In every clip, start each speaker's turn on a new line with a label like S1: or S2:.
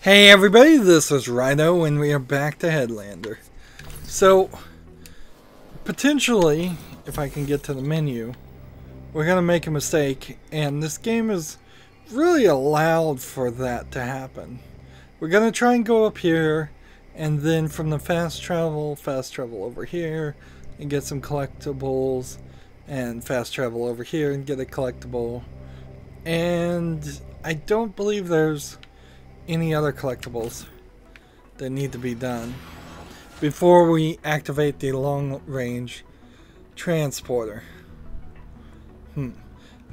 S1: Hey everybody, this is Rydo and we are back to Headlander. So, potentially, if I can get to the menu, we're going to make a mistake, and this game is really allowed for that to happen. We're going to try and go up here, and then from the fast travel over here, and get some collectibles, and fast travel over here and get a collectible. And I don't believe there's any other collectibles that need to be done before we activate the long-range transporter.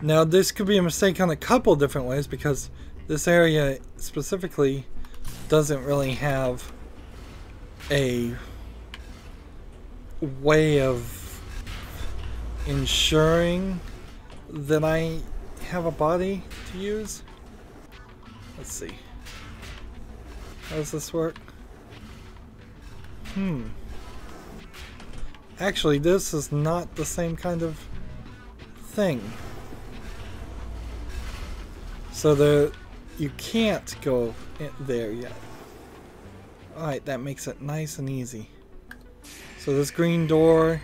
S1: Now this could be a mistake on a couple different ways, because this area specifically doesn't really have a way of ensuring that I have a body to use. Let's see. How does this work? Actually, this is not the same kind of thing. So you can't go there yet. Alright, that makes it nice and easy. So this green door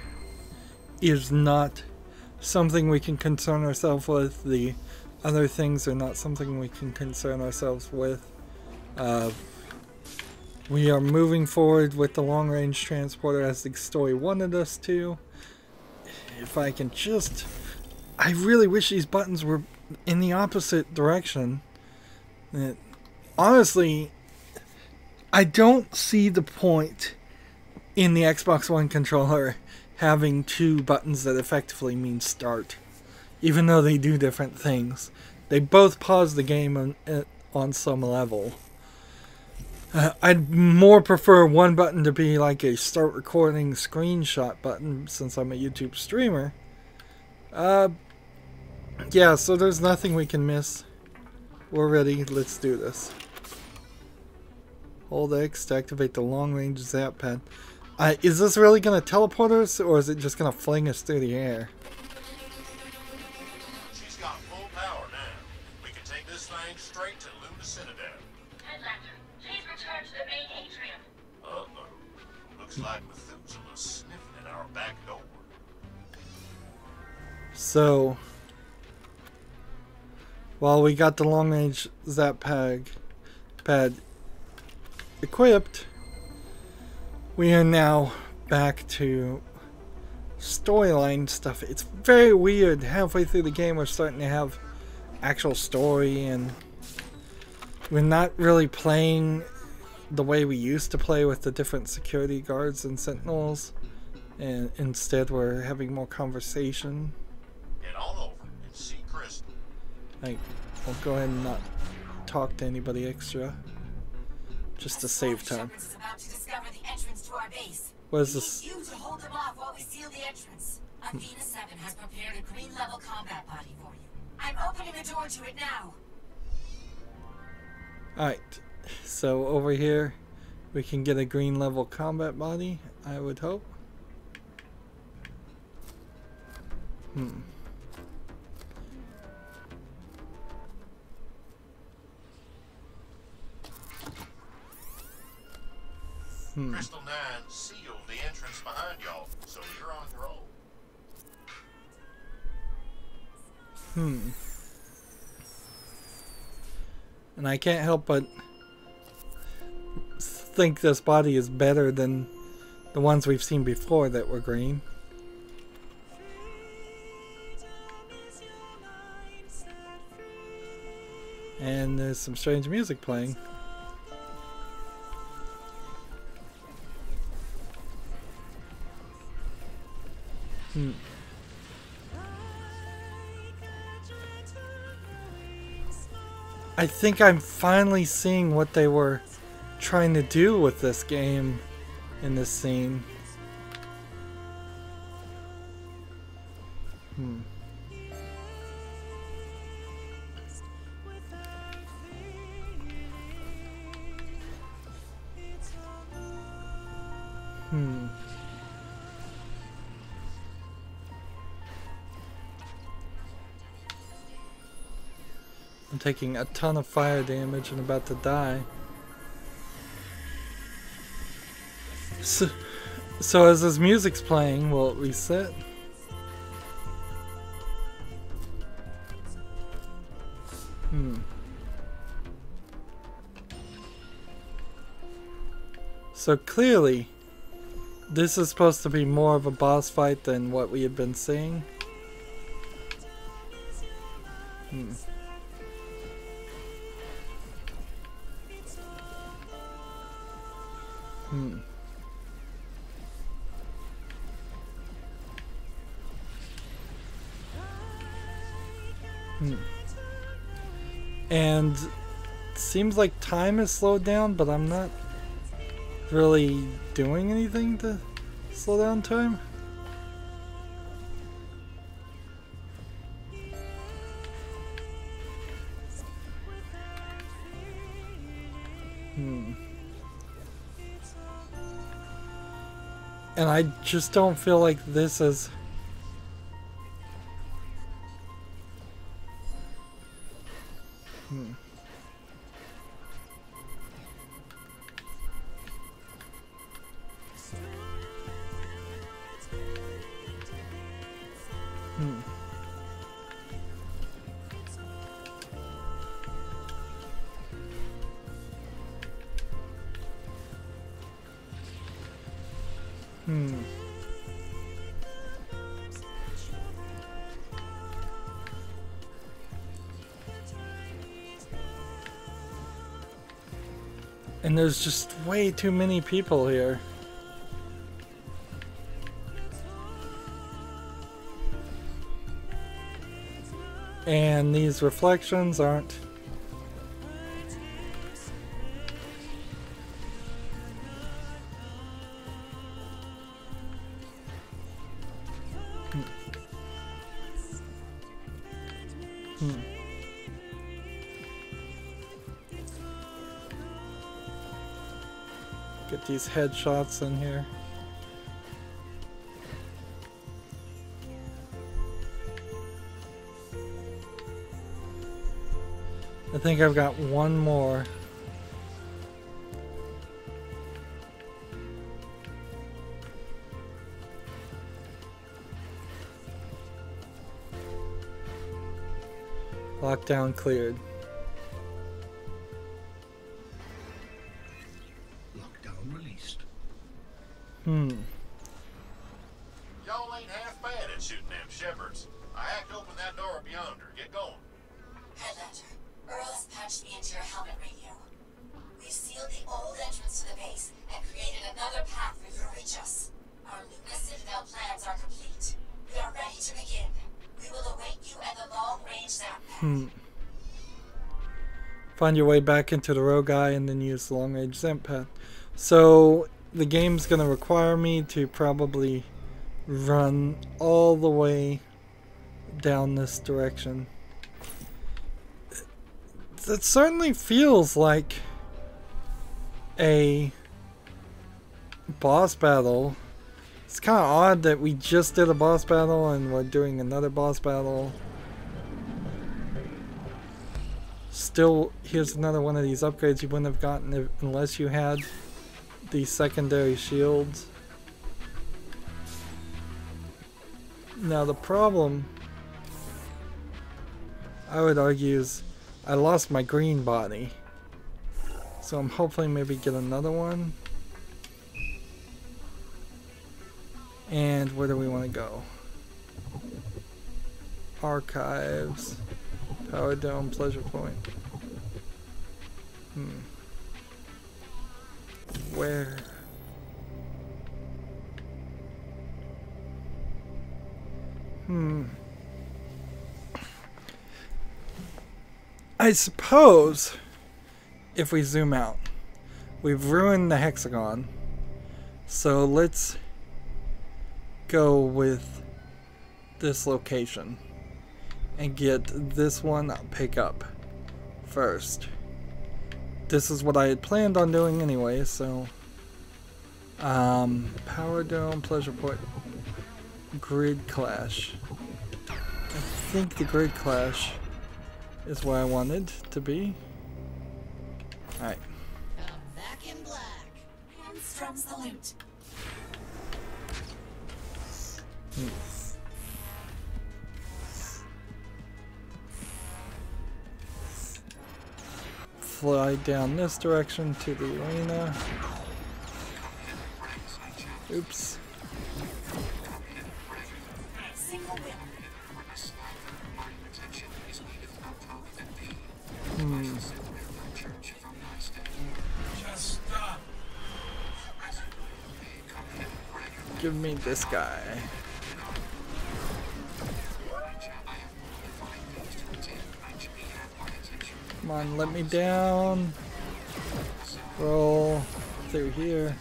S1: is not something we can concern ourselves with. The other things are not something we can concern ourselves with. We are moving forward with the long-range transporter as the story wanted us to. If I can just... I really wish these buttons were in the opposite direction. Honestly, I don't see the point in the Xbox One controller having two buttons that effectively mean start, even though they do different things. They both pause the game on some level. I'd more prefer one button to be like a start recording screenshot button, since I'm a YouTube streamer. Yeah, so there's nothing we can miss. We're ready, let's do this. Hold X to activate the long-range zap pad. Is this really going to teleport us, or is it just going to fling us through the air?
S2: She's got full power now. We can take this thing straight to Luna Citadel.
S3: Headlander, please return to the main atrium.
S2: Uh-oh. Looks like Methuselah's sniffing at our back door.
S1: So, while we got the long-range zap pad equipped, we are now back to storyline stuff. It's very weird. Halfway through the game, we're starting to have actual story, and we're not really playing the way we used to play with the different security guards and sentinels, and instead we're having more conversation.
S2: Get on over and see Chris.
S1: I'll go ahead and not talk to anybody extra, just to save time. What is this?
S3: We need you to hold them off while we seal the entrance. Athena 7 has prepared a green level combat body for you. I'm opening the door to it now.
S1: Alright, so over here we can get a green level combat body, I would hope.
S2: Crystal 9 sealed the entrance behind y'all, so you're on your own.
S1: And I can't help but think this body is better than the ones we've seen before that were green. And there's some strange music playing. I think I'm finally seeing what they were trying to do with this game in this scene. I'm taking a ton of fire damage and about to die. So as this music's playing, will it reset? So clearly, this is supposed to be more of a boss fight than what we had been seeing. And it seems like time is slowed down, but I'm not really doing anything to slow down time. And I just don't feel like this is... And there's just way too many people here. And these reflections aren't... Get these headshots in here. I think I've got one more. Lockdown cleared.
S2: Lockdown released.
S1: Hmm.
S2: Y'all ain't half bad at shooting them shepherds. I hacked open that door up yonder. Get going.
S3: Headlander, Earl has patched me into your helmet radio. We've sealed the old entrance to the base and created another path for you to reach us. Our Luna Citadel plans are complete. We are ready to begin. We will await you at the long-range zap pad.
S1: Find your way back into the rogue eye and then use the long-range zap pad. So the game's gonna require me to probably run all the way down this direction. It certainly feels like a boss battle. It's kind of odd that we just did a boss battle and we're doing another boss battle. Still, here's another one of these upgrades you wouldn't have gotten unless you had these secondary shields. Now the problem, I would argue, is I lost my green body. So I'm hopefully maybe get another one. And where do we want to go? Archives. Power Dome, Pleasure Point. Where? I suppose if we zoom out, we've ruined the hexagon. So let's go with this location and get this one pick up first. This is what I had planned on doing anyway, so Power Dome, Pleasure Point, Grid Clash. I think the Grid Clash is where I wanted to be. Alright.
S3: Come back in black. Hamstrums the loot.
S1: Fly down this direction to the arena. Oops. Give me this guy. Come on, let me down. Roll through here.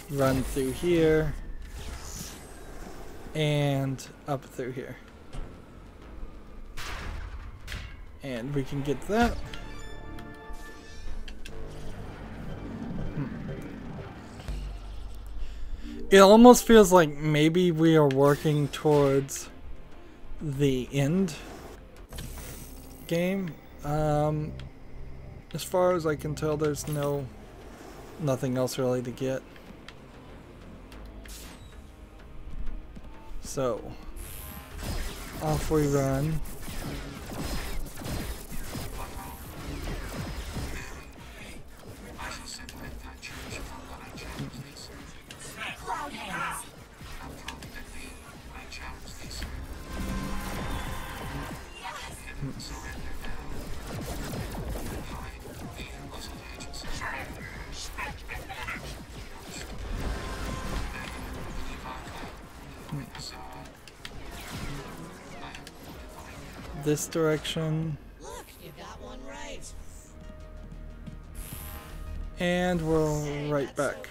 S1: Run through here. And up through here. And we can get that. It almost feels like maybe we are working towards the end game. As far as I can tell, there's nothing else really to get. So, off we run. This direction.
S4: Look, you got one right.
S1: And we're right back.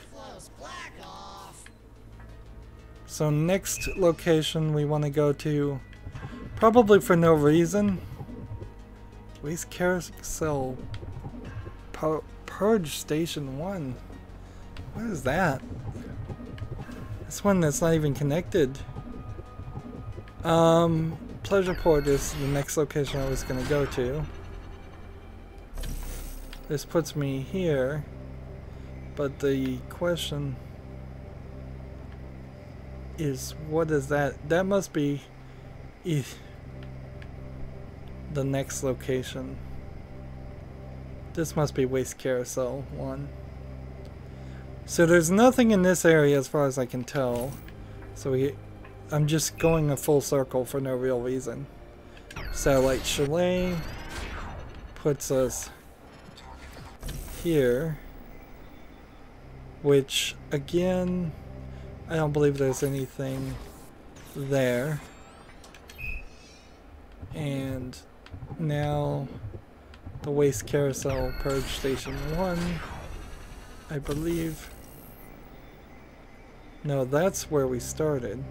S1: So next location we want to go to, probably for no reason, Waste Carousel Purge Station 1. What is that? This one that's not even connected. Pleasure Port is the next location I was going to go to. This puts me here, but the question is, what is that? That must be the next location. This must be Waste Carousel 1. So there's nothing in this area as far as I can tell. So I'm just going a full circle for no real reason. Satellite Chalet puts us here, which again, I don't believe there's anything there. And now the Waste Carousel Purge Station 1, I believe. No, that's where we started.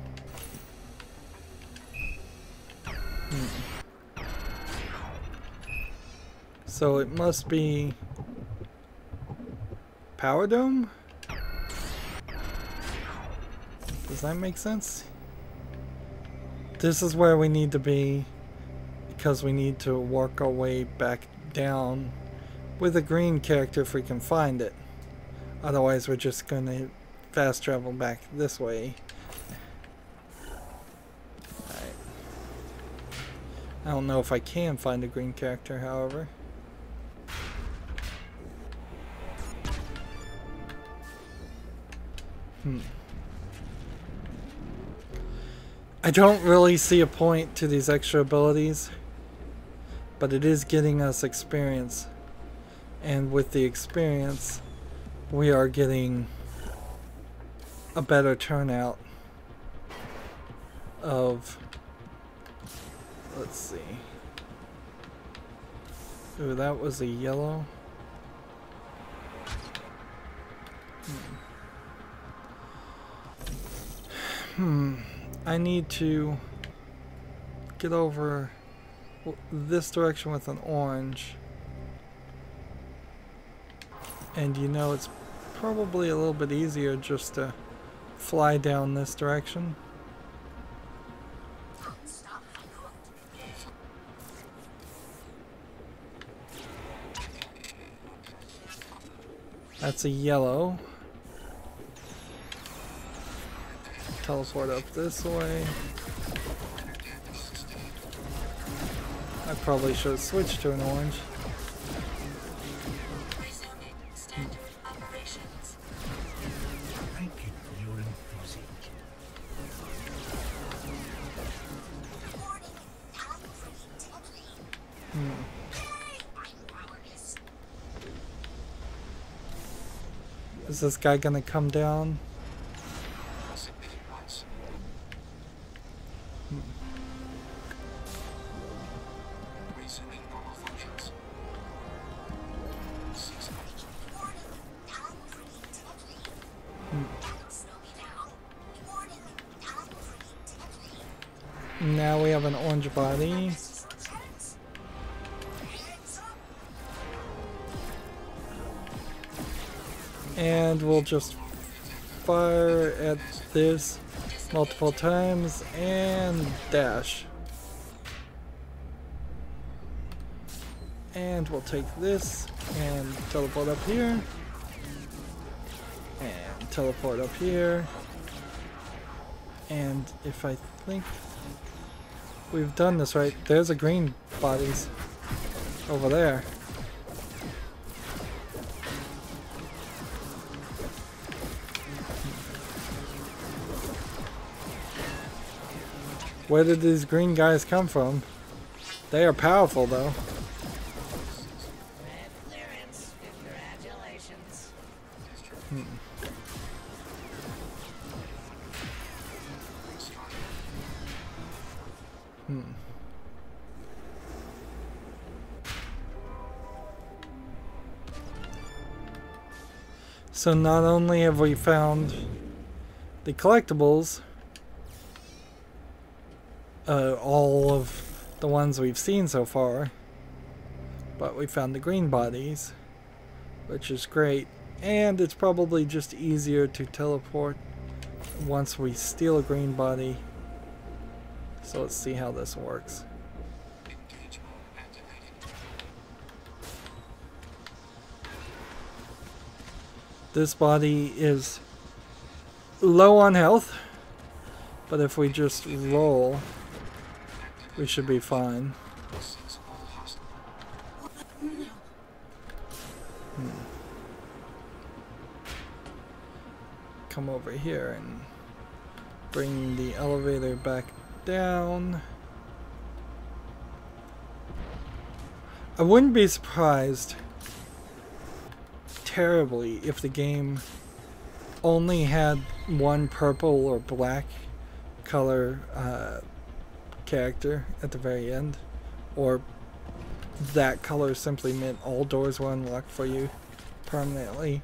S1: So it must be Power Dome? Does that make sense? This is where we need to be, because we need to work our way back down with a green character if we can find it. Otherwise we're just gonna fast travel back this way. Alright. I don't know if I can find a green character, however. I don't really see a point to these extra abilities, but it is getting us experience, and with the experience we are getting a better turnout of, let's see, ooh, that was a yellow. I need to get over this direction with an orange, and you know, it's probably a little bit easier just to fly down this direction. That's a yellow. teleport up this way. I probably should have switched to an orange.
S2: Thank you for your enthusiasm.
S1: Is this guy gonna come down? Now we have an orange body. And we'll just fire at this multiple times and dash. And we'll take this and teleport up here. And teleport up here. And if I think we've done this right, there's a green bodies over there. Where did these green guys come from? They are powerful though.
S4: Red clearance. Congratulations.
S1: So not only have we found the collectibles, all of the ones we've seen so far, but we found the green bodies, which is great, and it's probably just easier to teleport once we steal a green body. So let's see how this works. This body is low on health, but if we just roll, we should be fine. Come over here and bring the elevator back down. I wouldn't be surprised terribly if the game only had one purple or black color character at the very end, or that color simply meant all doors were unlocked for you permanently.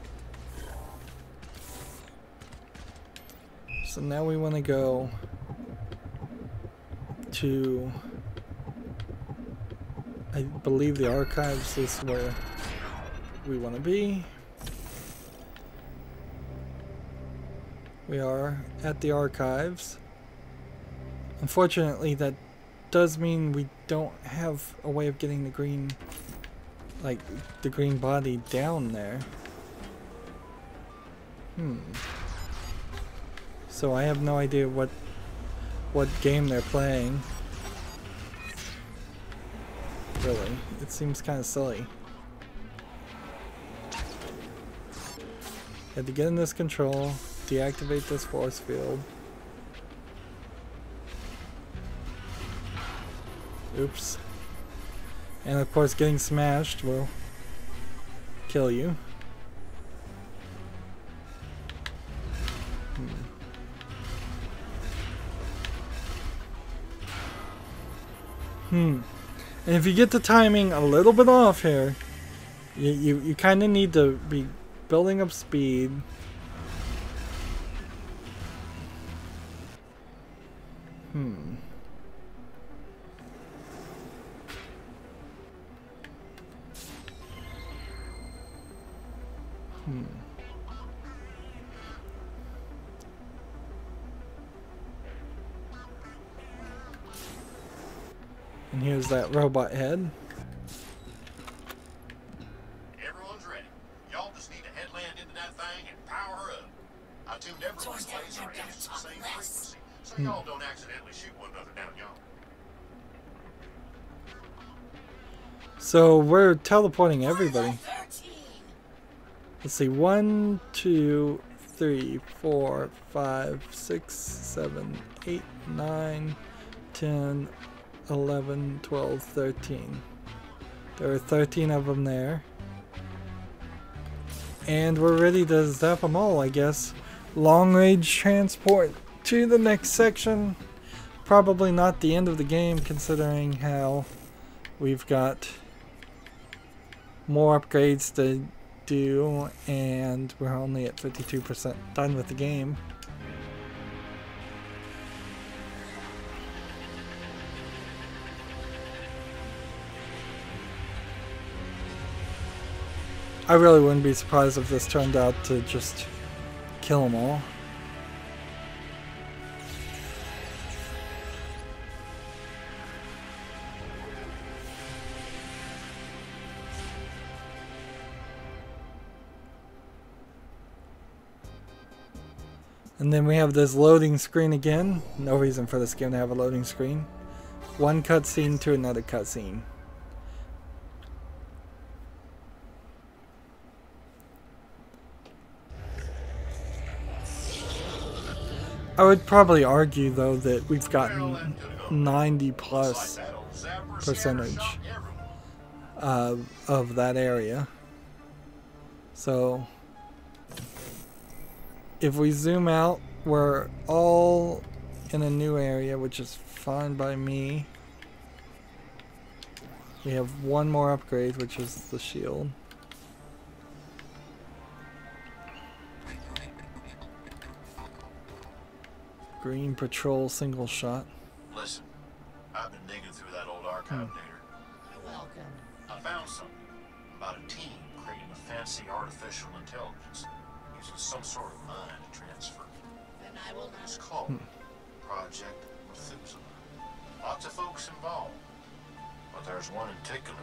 S1: So now we want to go to, I believe, the archives is where we want to be. We are at the archives. Unfortunately, that does mean we don't have a way of getting the green, like the green body down there. So I have no idea what game they're playing. Really, it seems kind of silly. Had to get in this control, deactivate this force field. Oops. And of course getting smashed will kill you. And if you get the timing a little bit off here, you kind of need to be building up speed. And here's that robot head.
S2: Everyone's ready. Y'all just need to headland into that thing and power her up. I tuned everyone's laser engines to the same frequency, so y'all don't accidentally shoot one another down y'all.
S1: So we're teleporting everybody.
S3: 13.
S1: Let's see, 1, 2, 3, 4, 5, 6, 7, 8, 9, 10, 11, 12, 13. There are 13 of them there. And we're ready to zap them all, I guess. Long range transport to the next section. Probably not the end of the game, considering how we've got more upgrades to do, and we're only at 52% done with the game. I really wouldn't be surprised if this turned out to just kill them all. And then we have this loading screen again. No reason for this game to have a loading screen. One cutscene to another cutscene. I would probably argue though that we've gotten 90+ percentage of that area. So if we zoom out, we're all in a new area, which is fine by me. We have one more upgrade, which is the shield. Green patrol single shot.
S2: Listen, I've been digging through that old archive data.
S4: You're welcome.
S2: I found something about a team creating a fancy artificial intelligence using some sort of mind transfer.
S4: Then I will
S2: It's
S4: not.
S2: called Project Methuselah. Lots of folks involved, but there's one in particular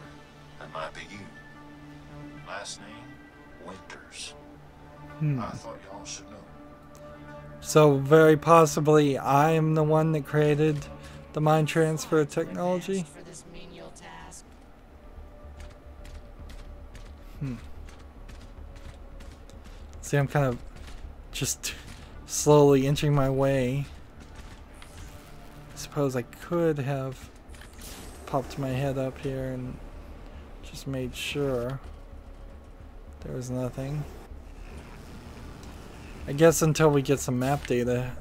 S2: that might be you. Last name, Winters. I thought y'all should know.
S1: So very possibly I am the one that created the mind transfer technology.
S4: For this menial task.
S1: See, I'm kind of just slowly inching my way. I suppose I could have popped my head up here and just made sure there was nothing. I guess until we get some map data,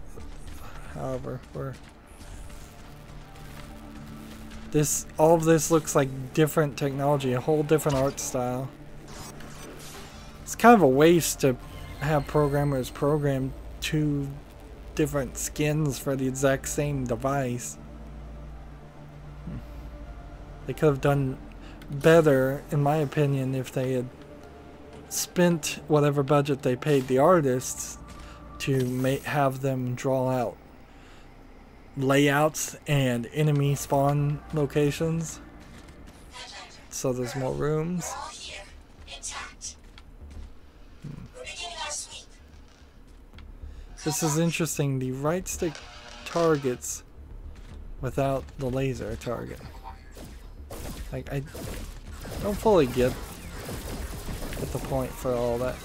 S1: however, all of this looks like different technology, a whole different art style. It's kind of a waste to have programmers program 2 different skins for the exact same device. They could have done better, in my opinion, if they had spent whatever budget they paid the artists to have them draw out layouts and enemy spawn locations, so there's more rooms.
S3: We're all here, intact. We're beginning our sweep.
S1: This is interesting. The right stick targets without the laser target. Like, I don't fully get the point for all that.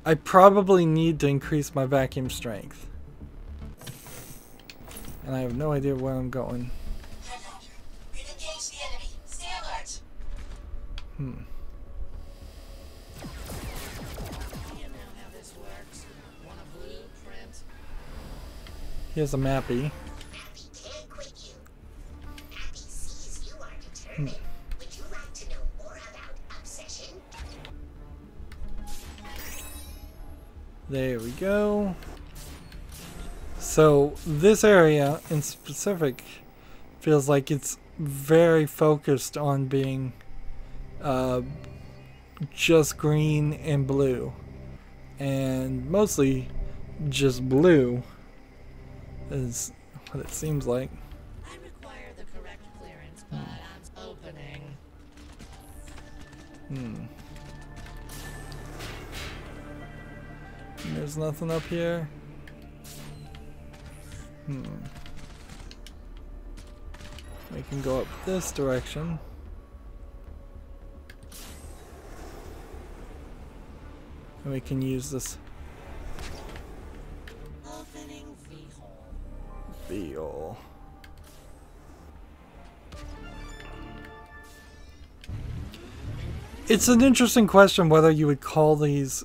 S1: I probably need to increase my vacuum strength. And I have no idea where I'm going.
S3: Headlander, we've engaged the enemy. Stay alert.
S4: You know how this works. Want a blueprint?
S1: Here's a mappy.
S5: Happy can't quit you. Happy sees you are determined. Would you like to know more about obsession?
S1: There we go. So this area in specific feels like it's very focused on being just green and blue, and mostly just blue, is what it seems like.
S4: I require the correct clearance pod on opening.
S1: There's nothing up here. We can go up this direction. And we can use this
S4: Opening V-hole.
S1: wheel. It's an interesting question whether you would call these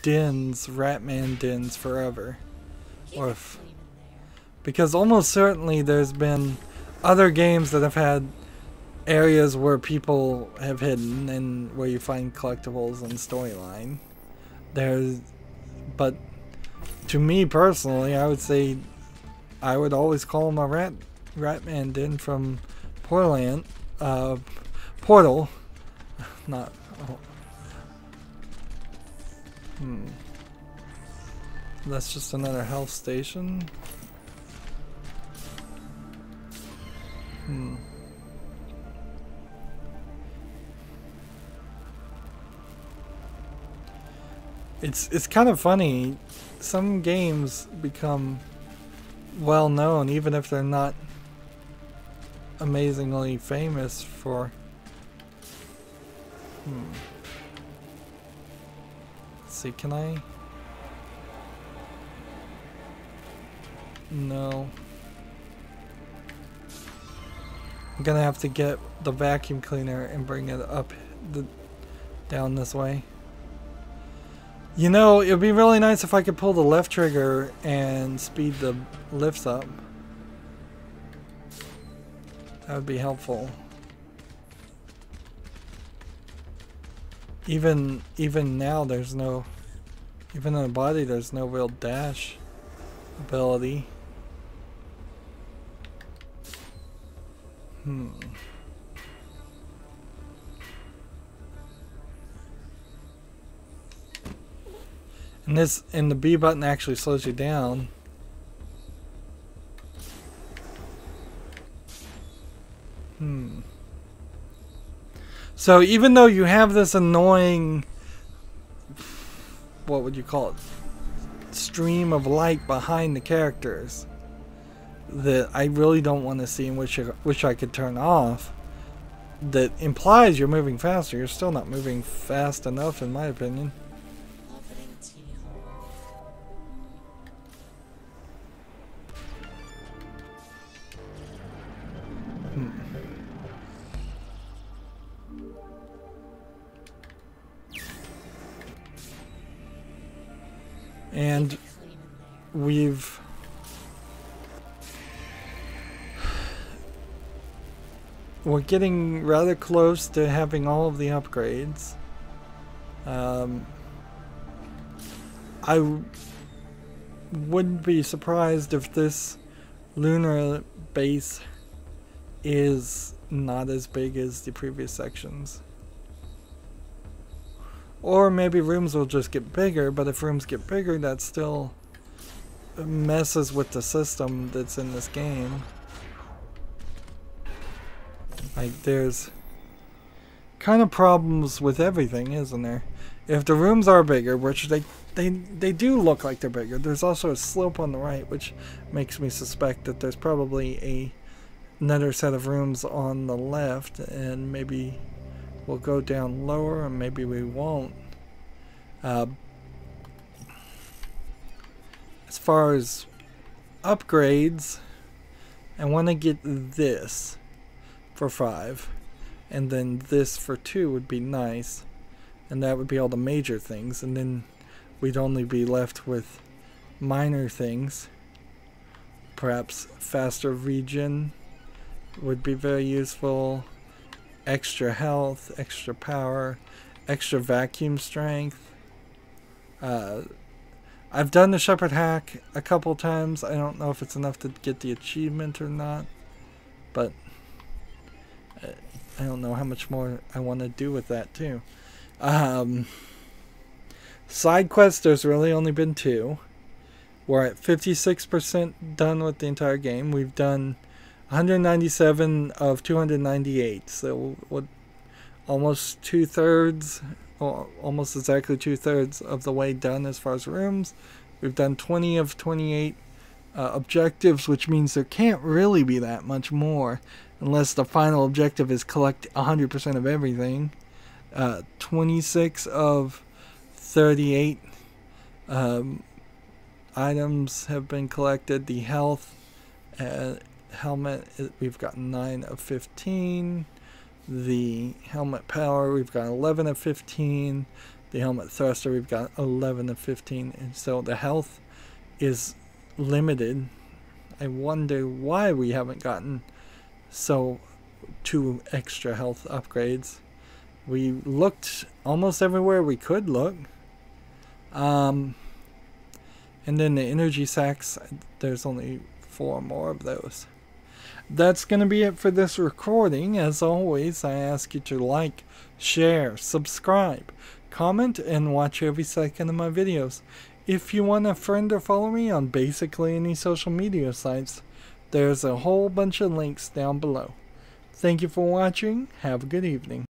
S1: dens Ratman dens forever. Or if, because almost certainly there's been other games that have had areas where people have hidden and where you find collectibles and storyline. But to me personally, I would say I would always call them a Ratman den from Portland, Portal, not. That's just another health station. It's kind of funny. Some games become well known even if they're not amazingly famous for. Let's see, can I? No. I'm gonna have to get the vacuum cleaner and bring it up down this way. You know, it would be really nice if I could pull the left trigger and speed the lifts up. That would be helpful. Even now there's no, even in the body there's no real dash ability. And the B button actually slows you down. So even though you have this annoying, what would you call it, stream of light behind the characters that I really don't want to see and wish I could turn off, that implies you're moving faster, you're still not moving fast enough in my opinion.
S4: Opening T-hole.
S1: And we're getting rather close to having all of the upgrades. I wouldn't be surprised if this lunar base is not as big as the previous sections. Or maybe rooms will just get bigger, but if rooms get bigger, that still messes with the system that's in this game. Like, there's kind of problems with everything, isn't there? If the rooms are bigger, which they do look like they're bigger, there's also a slope on the right, which makes me suspect that there's probably another set of rooms on the left, and maybe we'll go down lower, and maybe we won't. As far as upgrades, I want to get this for 5, and then this for 2 would be nice, and that would be all the major things, and then we'd only be left with minor things. Perhaps faster regen would be very useful. Extra health, extra power, extra vacuum strength. I've done the Shepherd hack a couple times. I don't know if it's enough to get the achievement or not, but I don't know how much more I want to do with that too. Side quests, there's really only been 2. We're at 56% done with the entire game. We've done 197 of 298, so what, almost 2/3, or almost exactly 2/3 of the way done as far as rooms. We've done 20 of 28 objectives, which means there can't really be that much more unless the final objective is collect 100% of everything. 26 of 38 items have been collected. The health helmet, we've got 9 of 15. The helmet power, we've got 11 of 15. The helmet thruster, we've got 11 of 15. And so the health is limited. I wonder why we haven't gotten 2 extra health upgrades. We looked almost everywhere we could look. And then the energy sacks, there's only 4 more of those. That's going to be it for this recording. As always, I ask you to like, share, subscribe, comment, and watch every second of my videos. If you want to friend or follow me on basically any social media sites, there's a whole bunch of links down below. Thank you for watching. Have a good evening.